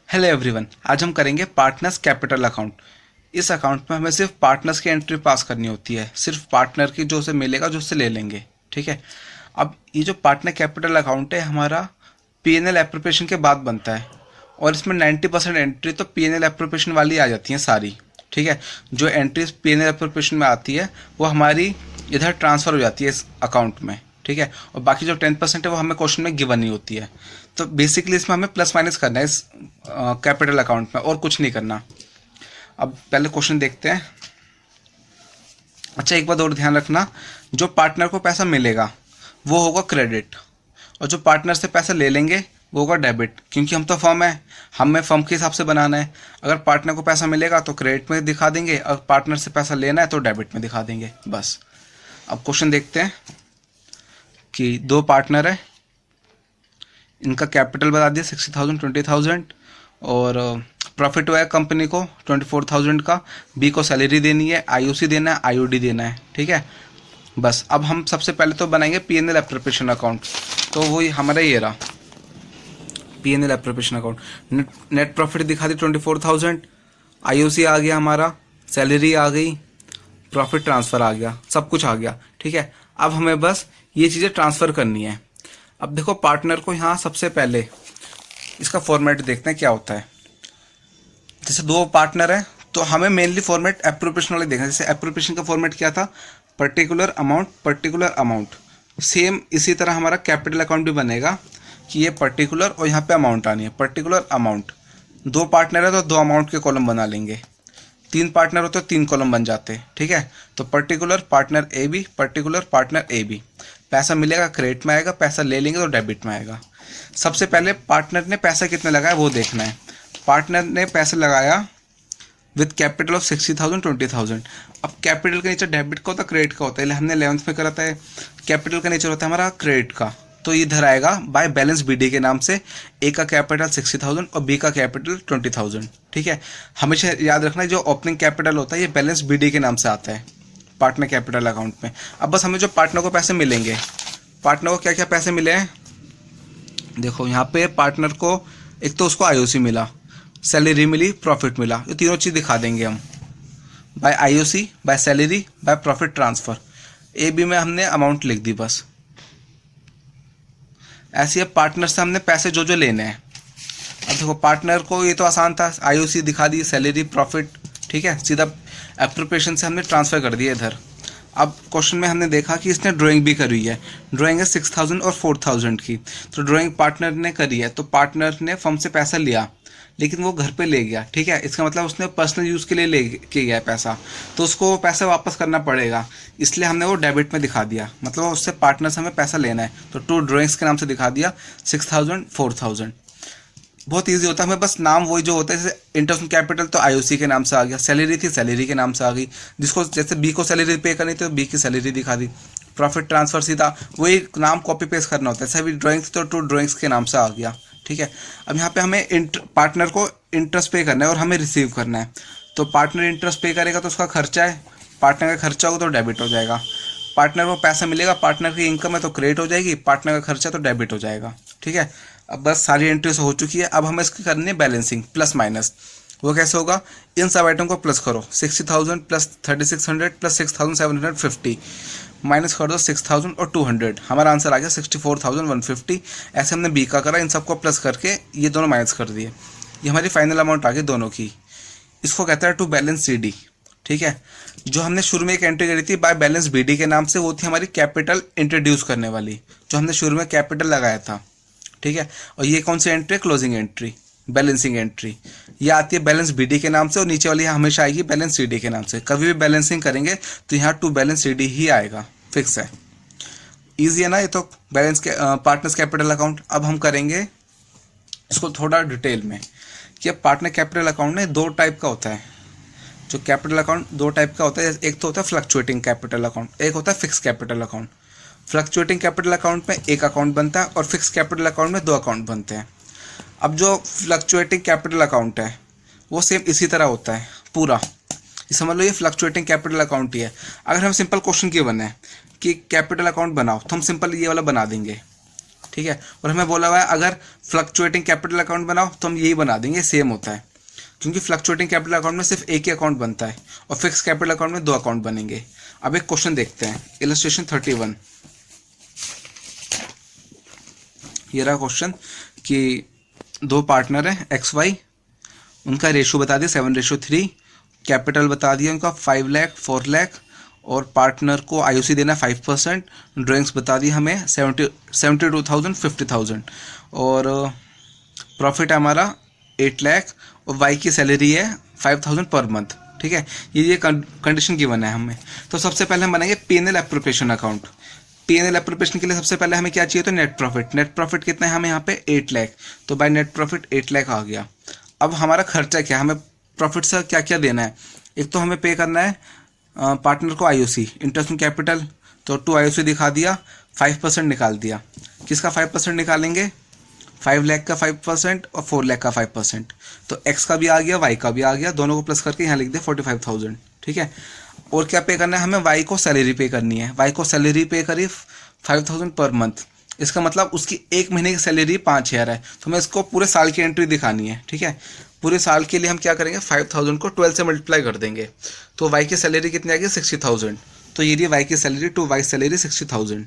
Hello everyone, आज हम करेंगे पार्टनर्स कैपिटल अकाउंट। इस अकाउंट में हमें सिर्फ पार्टनर्स की एंट्री पास करनी होती है, सिर्फ पार्टनर की जो उसे मिलेगा जो उससे ले लेंगे। ठीक है। अब ये जो पार्टनर कैपिटल अकाउंट है हमारा पीएनएल एप्रोप्रिएशन के बाद बनता है और इसमें 90% एंट्री तो पीएनएल एप्रोप्रिएशन वाली आ जाती हैं सारी। ठीक है। जो एंट्रीज पीएनएल एप्रोप्रिएशन में आती है वो हमारी इधर ट्रांसफ़र हो जाती है इस अकाउंट में। ठीक है। और बाकी जो 10% है वो हमें क्वेश्चन में गिवन नहीं होती है। तो बेसिकली इसमें हमें प्लस माइनस करना है इस कैपिटल अकाउंट में और कुछ नहीं करना। अब पहले क्वेश्चन देखते हैं। अच्छा, एक बात और ध्यान रखना, जो पार्टनर को पैसा मिलेगा वो होगा क्रेडिट और जो पार्टनर से पैसा ले लेंगे वो होगा डेबिट, क्योंकि हम तो फर्म है, हमें फर्म के हिसाब से बनाना है। अगर पार्टनर को पैसा मिलेगा तो क्रेडिट में दिखा देंगे और पार्टनर से पैसा लेना है तो डेबिट में दिखा देंगे, बस। अब क्वेश्चन देखते हैं कि दो पार्टनर है, इनका कैपिटल बता दिया 60,000 20,000 और प्रॉफिट हुआ है कंपनी को 24,000 का। बी को सैलरी देनी है, आईओसी देना है, आईओडी देना है। ठीक है, बस। अब हम सबसे पहले तो बनाएंगे पीएनएल एप्रोप्रिएशन अकाउंट। तो वही हमारा ये रहा PNL appropriation account. Net profit दिखा दी 24,000, आईओसी आ गया हमारा, सैलरी आ गई, प्रॉफिट ट्रांसफ़र आ गया, सब कुछ आ गया। ठीक है। अब हमें बस ये चीज़ें ट्रांसफ़र करनी है। अब देखो, पार्टनर को यहाँ सबसे पहले इसका फॉर्मेट देखते हैं क्या होता है। जैसे दो पार्टनर है तो हमें मेनली फॉर्मेट एप्रोप्रिएशन वाले देखना है। जैसे एप्रोप्रिएशन का फॉर्मेट क्या था, particular amount particular amount. Same इसी तरह हमारा कैपिटल अकाउंट भी बनेगा कि ये पर्टिकुलर और यहाँ पे अमाउंट आनी है, पर्टिकुलर अमाउंट। दो पार्टनर है तो दो अमाउंट के कॉलम बना लेंगे, तीन पार्टनर हो तो तीन कॉलम बन जाते हैं। ठीक है। तो particular partner A B, particular partner A B. पैसा मिलेगा क्रेडिट में आएगा, पैसा ले लेंगे तो डेबिट में आएगा। सबसे पहले पार्टनर ने पैसा कितना लगाया वो देखना है। पार्टनर ने पैसा लगाया विद कैपिटल ऑफ 60,000 20,000। अब कैपिटल का नेचर डेबिट का होता है, क्रेडिट का होता है। हमने 11th में करा था, कैपिटल का नेचर होता है हमारा क्रेडिट का। तो इधर आएगा बाय बैलेंस बीडी के नाम से। ए का कैपिटल 60,000 और बी का कैपिटल 20,000। ठीक है। हमेशा याद रखना जो ओपनिंग कैपिटल होता है ये बैलेंस बीडी के नाम से आता है पार्टनर कैपिटल अकाउंट में। अब बस हमें जो पार्टनर को पैसे मिलेंगे, पार्टनर को क्या क्या पैसे मिले हैं देखो यहाँ पे। पार्टनर को एक तो उसको आईओसी मिला, सैलरी मिली, प्रॉफिट मिला। ये तीनों चीज़ दिखा देंगे हम by IOC, by salary, by profit transfer. A B में हमने अमाउंट लिख दी बस। ऐसे अब पार्टनर से हमने पैसे जो जो लेने हैं। अब देखो पार्टनर को ये तो आसान था, आईओसी दिखा दी, सैलरी, प्रॉफिट। ठीक है। सीधा एप्रोप्रिएशन से हमने ट्रांसफ़र कर दिया इधर। अब क्वेश्चन में हमने देखा कि इसने ड्राइंग भी करी है। ड्राइंग है 6,000 और 4,000 की। तो ड्राइंग पार्टनर ने करी है तो पार्टनर ने फर्म से पैसा लिया लेकिन वो घर पे ले गया। ठीक है। इसका मतलब उसने पर्सनल यूज़ के लिए ले के गया पैसा, तो उसको वो पैसा वापस करना पड़ेगा, इसलिए हमने वो डेबिट में दिखा दिया। मतलब उससे पार्टनर से हमें पैसा लेना है तो टू ड्राइंग्स के नाम से दिखा दिया 6,000 4,000। बहुत इजी होता है, हमें बस नाम वही जो होता है। जैसे इंटरनेशनल कैपिटल तो आईओसी के नाम से आ गया, सैलरी थी सैलरी के नाम से आ गई। जिसको जैसे बी को सैलरी पे करनी थी तो बी की सैलरी दिखा दी। प्रॉफिट ट्रांसफ़र सीधा वही नाम कॉपी पेस्ट करना होता है। सभी ड्राइंग्स तो टू ड्राइंग्स के नाम से आ गया। ठीक है। अब यहाँ पे हमें पार्टनर को इंटरेस्ट पे करना है और हमें रिसीव करना है। तो पार्टनर इंटरेस्ट पे करेगा तो उसका खर्चा है, पार्टनर का खर्चा होगा तो डेबिट हो जाएगा। पार्टनर को पैसा मिलेगा, पार्टनर की इनकम है तो क्रेडिट हो जाएगी, पार्टनर का खर्चा तो डेबिट हो जाएगा। ठीक है। अब बस सारी एंट्रीज हो चुकी है। अब हमें इसकी करनी है बैलेंसिंग, प्लस माइनस। वो कैसे होगा, इन सब आइटम को प्लस करो। 60,000 प्लस 3,600 प्लस 6,750 माइनस कर दो 6,000 और 200। हमारा आंसर आ गया 64,150। ऐसे हमने बी का करा, इन सबको प्लस करके ये दोनों माइनस कर दिए। ये हमारी फाइनल अमाउंट आ गई दोनों की। इसको कहता है टू बैलेंस सी डी। ठीक है। जो हमने शुरू में एक एंट्री करी थी बाय बैलेंस बीडी के नाम से, वो थी हमारी कैपिटल इंट्रोड्यूस करने वाली, जो हमने शुरू में कैपिटल लगाया था। ठीक है। और ये कौन सी एंट्री है, क्लोजिंग एंट्री, बैलेंसिंग एंट्री। ये आती है बैलेंस बीडी के नाम से और नीचे वाली हमेशा आएगी बैलेंस सीडी के नाम से। कभी भी बैलेंसिंग करेंगे तो यहाँ टू बैलेंस सीडी ही आएगा, फिक्स है। ईजी है ना ये तो, बैलेंस के पार्टनर्स कैपिटल अकाउंट। अब हम करेंगे इसको थोड़ा डिटेल में कि अब पार्टनर कैपिटल अकाउंट में दो टाइप का होता है। जो कैपिटल अकाउंट दो टाइप का होता है, एक तो होता है फ्लक्चुएटिंग कैपिटल अकाउंट, एक होता है fix capital account. Fluctuating capital account में एक अकाउंट बनता है और फिक्स कैपिटल अकाउंट में दो अकाउंट बनते हैं। अब जो फ्लक्चुएटिंग कैपिटल अकाउंट है वो सेम इसी तरह होता है पूरा। समझ लो ये फ्लक्चुएटिंग कैपिटल अकाउंट ही है। अगर हम सिंपल क्वेश्चन गिवन है कि कैपिटल अकाउंट बनाओ तो हम सिंपल ये वाला बना देंगे। ठीक ठीक है। और हमें बोला हुआ है अगर फ्लक्चुएटिंग कैपिटल अकाउंट बनाओ तो हम यही बना देंगे, सेम होता है, क्योंकि फ्लक्चुएटिंग कैपिटल अकाउंट में सिर्फ एक ही अकाउंट बनता है और फिक्स कैपिटल अकाउंट में 2 अकाउंट बनेंगे। अब एक क्वेश्चन देखते हैं, इलस्ट्रेशन 31। ये रहा क्वेश्चन कि 2 पार्टनर है एक्स वाई, उनका रेशो बता दिया 7:3, कैपिटल बता दिया उनका 5 लाख 4 लाख, और पार्टनर को आईओसी देना 5%, ड्राइंग्स बता दी हमें 72,000 50,000, और प्रॉफिट हमारा 8 लाख, और वाई की सैलरी है 5,000 पर मंथ। ठीक है, ये कंडीशन गिवन है हमें। तो सबसे पहले हम बनाएंगे P&L appropriation account. P&L appropriation के लिए सबसे पहले हमें क्या चाहिए, तो नेट प्रॉफिट। नेट प्रॉफिट कितना है हमें यहाँ पे 8 लाख, तो बाय नेट प्रॉफिट 8 लाख आ गया। अब हमारा खर्चा क्या, हमें प्रॉफिट से क्या क्या देना है। एक तो हमें पे करना है पार्टनर को आईओसी, इंटरेस्ट ऑन कैपिटल, तो 2 आईओसी दिखा दिया, 5% निकाल दिया। किसका 5% निकालेंगे, 5 लाख का 5% और 4 लाख का 5%, तो एक्स का भी आ गया वाई का भी आ गया, दोनों को प्लस करके यहाँ लिख दे 45,000। ठीक है, और क्या पे करना है हमें, वाई को सैलरी पे करनी है। वाई को सैलरी पे करी 5,000 पर मंथ, इसका मतलब उसकी 1 महीने की सैलरी 5,000 है, तो हमें इसको पूरे साल की एंट्री दिखानी है। ठीक है, पूरे साल के लिए हम क्या करेंगे, 5,000 को 12 से मल्टीप्लाई कर देंगे, तो वाई की सैलरी कितनी आएगी 60,000, तो ये रही वाई की सैलरी, टू वाई सैलरी 60,000।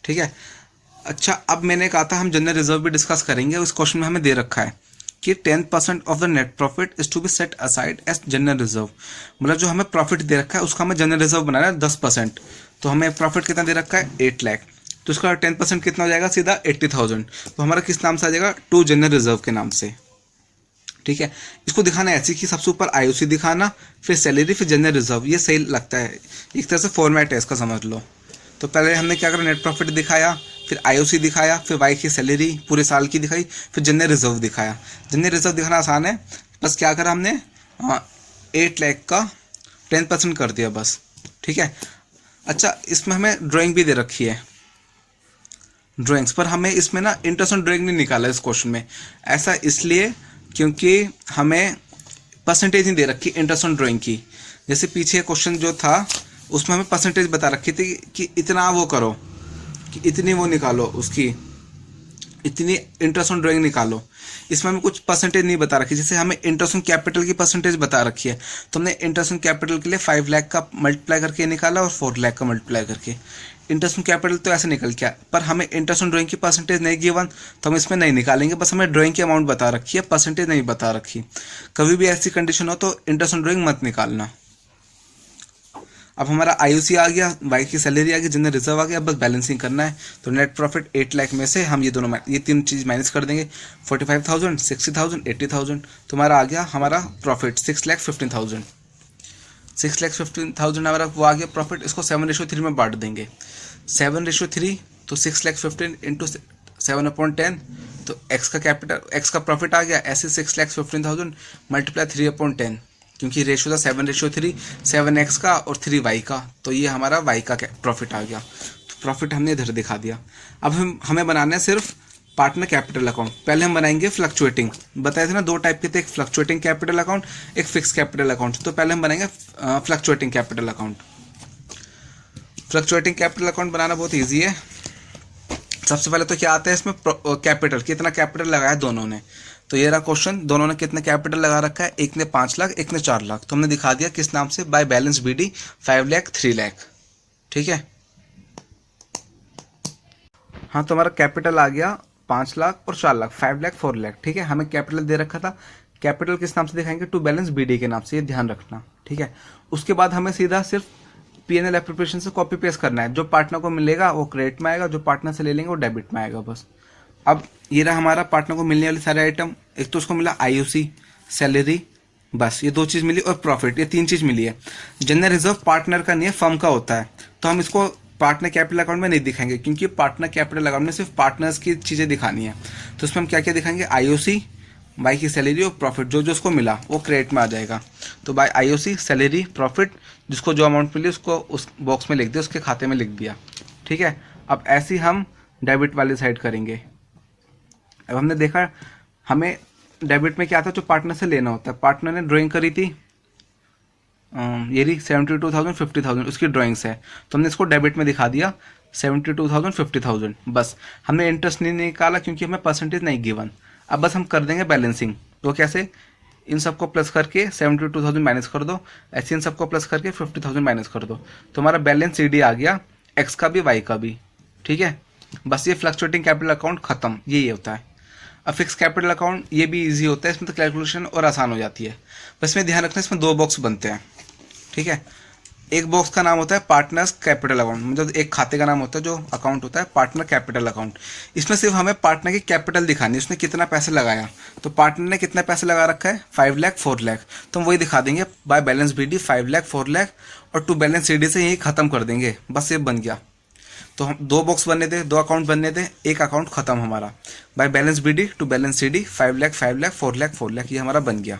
ठीक है, अच्छा अब मैंने कहा था हम जनरल रिजर्व भी डिस्कस करेंगे। उस क्वेश्चन में हमें दे रखा है कि 10% of the net profit is to be set aside as general reserve, मतलब जो हमें प्रॉफिट दे रखा है उसका हमें जनरल रिजर्व बनाना है 10%। तो हमें प्रॉफिट कितना दे रखा है 8 लाख, तो इसका 10% कितना हो जाएगा, सीधा 80,000। तो हमारा किस नाम से आ जाएगा, टू जनरल रिजर्व के नाम से। ठीक है, इसको दिखाना है ऐसे कि सबसे ऊपर आईओसी दिखाना, फिर सैलरी, फिर जनरल रिजर्व, ये सही लगता है, एक तरह से फॉर्मेट है इसका, समझ लो। तो पहले हमने क्या करा, नेट प्रॉफिट दिखाया, फिर आईओसी दिखाया, फिर वाई की सैलरी पूरे साल की दिखाई, फिर जनरल रिजर्व दिखाया। जनरल रिजर्व दिखाना आसान है, बस क्या करा हमने 8 लाख का 10% कर दिया बस। ठीक है, अच्छा इसमें हमें ड्राइंग भी दे रखी है, ड्राइंग्स पर हमें इसमें ना इंटरेस्ट ऑन ड्राइंग नहीं निकाला इस क्वेश्चन में। ऐसा इसलिए क्योंकि हमें परसेंटेज नहीं दे रखी इंटरेस्ट ऑन ड्राइंग की। जैसे पीछे क्वेश्चन जो था उसमें हमें परसेंटेज बता रखी थी कि इतना वो करो, कि इतनी वो निकालो, उसकी इतनी इंटरेस्ट ऑन ड्राइंग निकालो। इसमें हमें कुछ परसेंटेज नहीं बता रखी, जैसे हमें इंटरेस्ट ऑन कैपिटल की परसेंटेज बता रखी है, तो हमने इंटरेस्ट ऑन कैपिटल के लिए 5 लाख का मल्टीप्लाई करके निकाला और 4 लाख का मल्टीप्लाई करके। इंटरेस्ट ऑन कैपिटल तो ऐसे निकल गया, पर हमें इंटरेस्ट ऑन ड्राइंग की परसेंटेज नहीं गिवन, तो हम इसमें नहीं निकालेंगे, बस हमें ड्राइंग की अमाउंट बता रखी है, परसेंटेज नहीं बता रखी। कभी भी ऐसी कंडीशन हो तो इंटरेस्ट ऑन ड्राइंग मत निकालना। अब हमारा आईओसी आ गया, वाई की सैलरी आ गई, जनरल रिजर्व आ गया, बस बैलेंसिंग करना है। तो नेट प्रॉफिट 8 लाख में से हम ये 3 चीज़ माइनस कर देंगे, 45,000 60,000 80,000, तो हमारा आ गया हमारा प्रॉफिट 6,15,000। 6,15,000 हमारा वो आ गया प्रॉफिट। इसको 7:3 में बांट देंगे, 7:3, तो 6,15,000 इंटू 7/10, तो एक्स का कैपिटल, एक्स का प्रॉफिट आ गया, ऐसे 6,15,000 मल्टीप्लाई 3/10, क्योंकि रेशो था 7:3, 7x का और 3y का, तो ये हमारा y का प्रॉफिट आ गया। तो प्रॉफिट हमने इधर दिखा दिया। अब हमें बनाना है सिर्फ पार्टनर कैपिटल अकाउंट। पहले हम बनाएंगे फ्लक्चुएटिंग, बताए थे ना 2 टाइप के थे, एक फ्लक्चुएटिंग कैपिटल अकाउंट, एक फिक्स कैपिटल अकाउंट। तो पहले हम बनाएंगे fluctuating capital account. Fluctuating capital account बनाना बहुत ईजी है। सबसे पहले तो क्या आता है इसमें, कैपिटल, कितना कैपिटल लगाया दोनों ने। तो ये रहा क्वेश्चन, दोनों ने कितना कैपिटल लगा रखा है, एक ने 5 लाख, एक ने 4 लाख, तो हमने दिखा दिया किस नाम से, by balance BD 5 lakh 3 lakh. ठीक है, हाँ तो हमारा कैपिटल आ गया 5 लाख और 4 लाख, 5 लाख 4 लाख। ठीक है, हमें कैपिटल दे रखा था, कैपिटल किस नाम से दिखाएंगे, टू बैलेंस बीडी के नाम से, ये ध्यान रखना। ठीक है, उसके बाद हमें सीधा सिर्फ P&L एप्रोप्रिएशन से कॉपी पेस्ट करना है, जो पार्टनर को मिलेगा वो क्रेडिट में आएगा, जो पार्टनर से ले लेंगे वो डेबिट में आएगा बस। अब ये रहा हमारा पार्टनर को मिलने वाले सारे आइटम, एक तो उसको मिला आईओसी, सैलरी, बस ये 2 चीज़ मिली, और प्रॉफिट, ये 3 चीज़ मिली है। जनरल रिजर्व पार्टनर का नहीं है, फर्म का होता है, तो हम इसको पार्टनर कैपिटल अकाउंट में नहीं दिखाएंगे, क्योंकि पार्टनर कैपिटल अकाउंट में सिर्फ पार्टनर्स की चीज़ें दिखानी है। तो उसमें हम क्या क्या दिखाएंगे, आईओसी, बाई की सैलरी और प्रॉफिट, जो जो उसको मिला वो क्रेडिट में आ जाएगा। तो बाय आईओसी, सैलरी, प्रॉफिट, जिसको जो अमाउंट मिली उसको उस बॉक्स में लिख दिया, उसके खाते में लिख दिया। ठीक है, अब ऐसे ही हम डेबिट वाली साइड करेंगे। अब हमने देखा हमें डेबिट में क्या था, जो पार्टनर से लेना होता है। पार्टनर ने ड्राइंग करी थी, ये रही 72,000 50,000 उसकी ड्राइंग्स है, तो हमने इसको डेबिट में दिखा दिया। 72,000 50,000, बस हमने इंटरेस्ट नहीं निकाला क्योंकि हमें परसेंटेज नहीं गिवन। अब बस हम कर देंगे बैलेंसिंग। तो कैसे, इन सबको प्लस करके 72,000 माइनस कर दो, ऐसे इन सबको प्लस करके 50,000 माइनस कर दो, तो हमारा बैलेंस सी डी आ गया, एक्स का भी वाई का भी। ठीक है, बस ये फ्लक्चुएटिंग कैपिटल अकाउंट खत्म, यही होता है। अब फिक्स कैपिटल अकाउंट ये भी इजी होता है, इसमें तो कैलकुलेशन और आसान हो जाती है। बस इसमें ध्यान रखना, इसमें 2 बॉक्स बनते हैं। ठीक है, एक बॉक्स का नाम होता है पार्टनर्स कैपिटल अकाउंट, मतलब एक खाते का नाम होता है जो अकाउंट होता है पार्टनर कैपिटल अकाउंट। इसमें सिर्फ हमें पार्टनर की कैपिटल दिखानी है, उसने कितना पैसे लगाया। तो पार्टनर ने कितना पैसे लगा रखा है, 5 लाख 4 लाख, तो हम वही दिखा देंगे by balance B D 5 lakh 4 lakh, और टू बैलेंस सी डी से यही खत्म कर देंगे, बस ये बन गया। तो हम 2 बॉक्स बनने थे, 2 अकाउंट बनने थे, एक अकाउंट खत्म हमारा। By balance B D to balance C D 5 lakh 5 lakh 4 lakh 4 lakh, ये हमारा बन गया।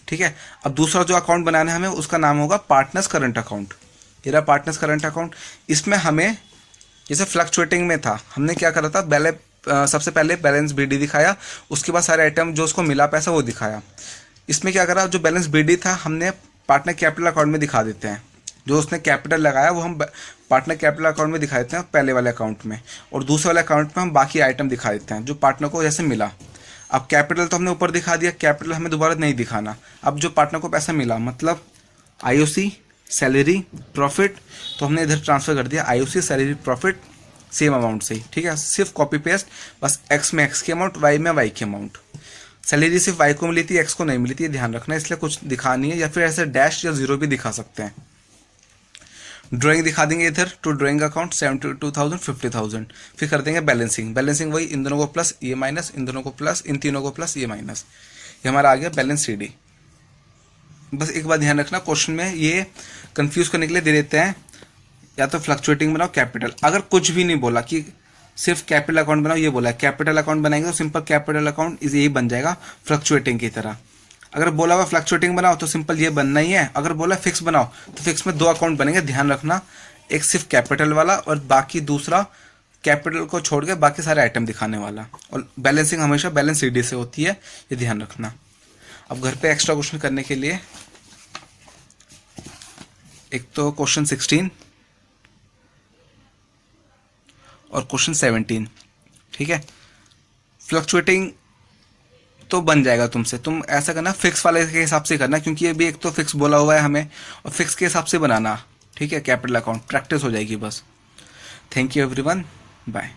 ठीक है, अब दूसरा जो अकाउंट बनाना है हमें, उसका नाम होगा पार्टनर्स करंट अकाउंट। ये रहा पार्टनर्स करंट अकाउंट। इसमें हमें जैसे फ्लक्चुएटिंग में था, हमने क्या करा था, सबसे पहले बैलेंस बी डी दिखाया, उसके बाद सारे आइटम जो उसको मिला पैसा वो दिखाया। इसमें क्या करा, जो बैलेंस बी डी था हमने पार्टनर कैपिटल अकाउंट में दिखा देते हैं, जो उसने कैपिटल लगाया वो हम पार्टनर कैपिटल अकाउंट में दिखा देते हैं पहले वाले अकाउंट में, और दूसरे वाले अकाउंट में हम बाकी आइटम दिखा देते हैं जो पार्टनर को जैसे मिला। अब कैपिटल तो हमने ऊपर दिखा दिया, कैपिटल हमें दोबारा नहीं दिखाना। अब जो पार्टनर को पैसा मिला, मतलब आईओसी, सैलरी, प्रॉफिट, तो हमने इधर ट्रांसफर कर दिया IOC, salary, profit same amount से ही। ठीक है, सिर्फ कॉपी पेस्ट, बस एक्स में एक्स की अमाउंट, वाई में वाई की अमाउंट। सैलरी सिर्फ वाई को मिली थी, एक्स को नहीं मिली थी, ध्यान रखना, इसलिए कुछ दिखानी है, या फिर ऐसे डैश या जीरो भी दिखा सकते हैं। ड्राइंग दिखा देंगे इधर, टू ड्राइंग अकाउंट 72,000 50,000, फिर कर देंगे बैलेंसिंग। बैलेंसिंग वही, इन दोनों को प्लस ये माइनस, इन दोनों को प्लस, इन तीनों को प्लस ये माइनस, ये हमारा आ गया बैलेंस सी डी। बस एक बात ध्यान रखना, क्वेश्चन में ये कंफ्यूज करने के लिए दे देते हैं, या तो फ्लक्चुएटिंग बनाओ कैपिटल, अगर कुछ भी नहीं बोला कि सिर्फ कैपिटल अकाउंट बनाओ, ये बोला कैपिटल अकाउंट बनाएंगे तो सिंपल कैपिटल अकाउंट यही बन जाएगा फ्लक्चुएटिंग की तरह। अगर बोला हुआ फ्लक्चुएटिंग बनाओ तो सिंपल ये बनना ही है। अगर बोला फिक्स बनाओ तो फिक्स में 2 अकाउंट बनेंगे, ध्यान रखना, एक सिर्फ कैपिटल वाला और बाकी दूसरा कैपिटल को छोड़ के बाकी सारे आइटम दिखाने वाला। और बैलेंसिंग हमेशा बैलेंस सी डी से होती है, ये ध्यान रखना। अब घर पे एक्स्ट्रा क्वेश्चन करने के लिए, एक तो क्वेश्चन 16 और क्वेश्चन 17। ठीक है, फ्लक्चुएटिंग तो बन जाएगा तुमसे, तुम ऐसा करना फिक्स वाले के हिसाब से करना, क्योंकि ये भी एक तो फिक्स बोला हुआ है हमें, और फिक्स के हिसाब से बनाना। ठीक है, कैपिटल अकाउंट प्रैक्टिस हो जाएगी बस। Thank you everyone, bye.